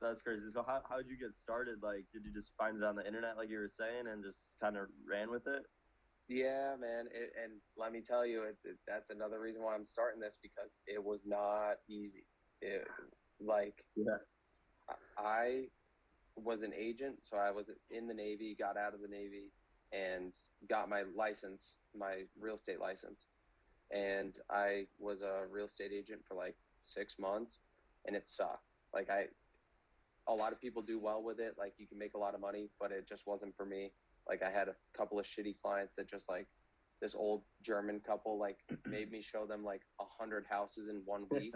That's crazy. So how'd you get started? Like, did you just find it on the internet, like you were saying, and just kind of ran with it? Yeah, man. And let me tell you, that's another reason why I'm starting this, because it was not easy. Like, Yeah. I was an agent, so I was in the Navy, got out of the Navy, and got my license, my real estate license. And I was a real estate agent for like 6 months, and it sucked. Like, a lot of people do well with it. Like, you can make a lot of money, but it just wasn't for me. Like, I had a couple of shitty clients that just like this old German couple like made me show them like 100 houses in 1 week,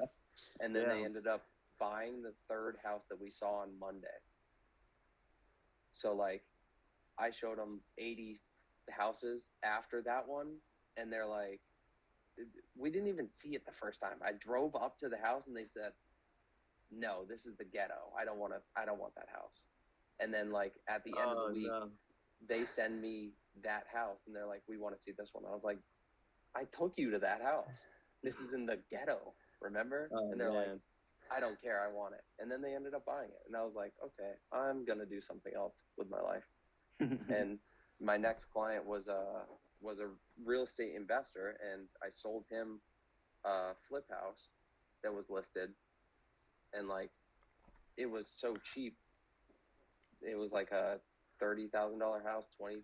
and then they ended up buying the third house that we saw on Monday. So like, I showed them 80 houses after that one, and they're like, we didn't even see it the first time. I drove up to the house and they said, no, this is the ghetto. I don't want that house. And then like at the end of the week, they send me that house and they're like, we want to see this one. I was like, I took you to that house. This is in the ghetto, remember? And they're like, I don't care, I want it. And then they ended up buying it. And I was like, okay, I'm going to do something else with my life. And my next client was a real estate investor, and I sold him a flip house that was listed, and like, it was so cheap. It was like a $30,000 house, $20,000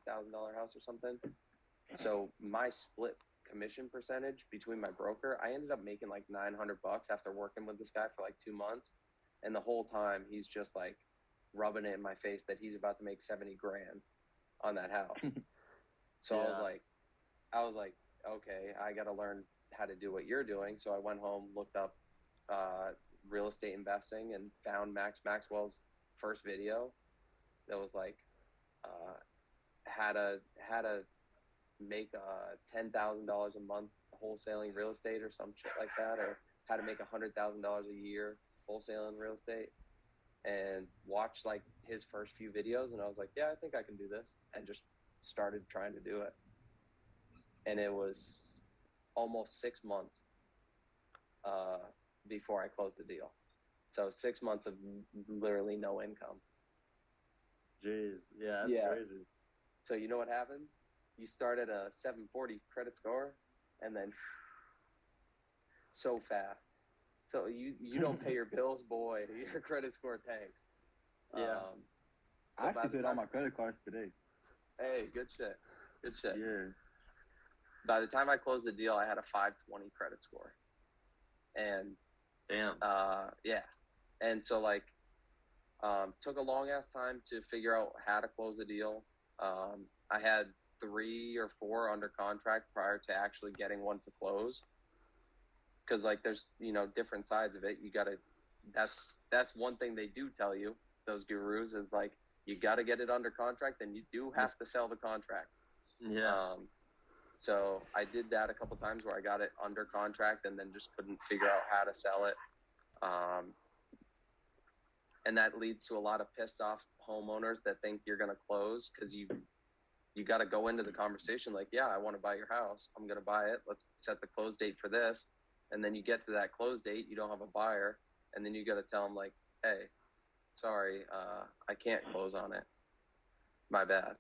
house or something. So my split commission percentage between my broker, I ended up making like $900 after working with this guy for like 2 months. And the whole time he's just like rubbing it in my face that he's about to make 70 grand on that house. So I was like, okay, I got to learn how to do what you're doing. So I went home, looked up real estate investing, and found Max Maxwell's first video that was like how to make $10,000 a month wholesaling real estate or some shit like that, or how to make $100,000 a year wholesaling real estate. And watched like his first few videos, and I was like, yeah, I think I can do this, and just started trying to do it. And it was almost 6 months before I closed the deal. So 6 months of literally no income. Jeez, yeah, that's crazy. So you know what happened? You start at a 740 credit score, and then so fast. So you don't pay your bills, boy, your credit score tanks. Yeah. So I actually paid all my credit cards today. Hey, good shit. Good shit. Yeah. By the time I closed the deal, I had a 520 credit score. And damn. Yeah. And so like, took a long ass time to figure out how to close a deal. I had 3 or 4 under contract prior to actually getting one to close. Because like, there's, different sides of it. You gotta, that's one thing they do tell you, those gurus, is like, you gotta get it under contract, and you do have to sell the contract. Yeah. So I did that a couple times where I got it under contract and then just couldn't figure out how to sell it. And that leads to a lot of pissed off homeowners that think you're going to close, because you got to go into the conversation like, yeah, I want to buy your house. I'm going to buy it. Let's set the close date for this. And then you get to that close date, you don't have a buyer. And then you got to tell them like, hey, sorry, I can't close on it. My bad.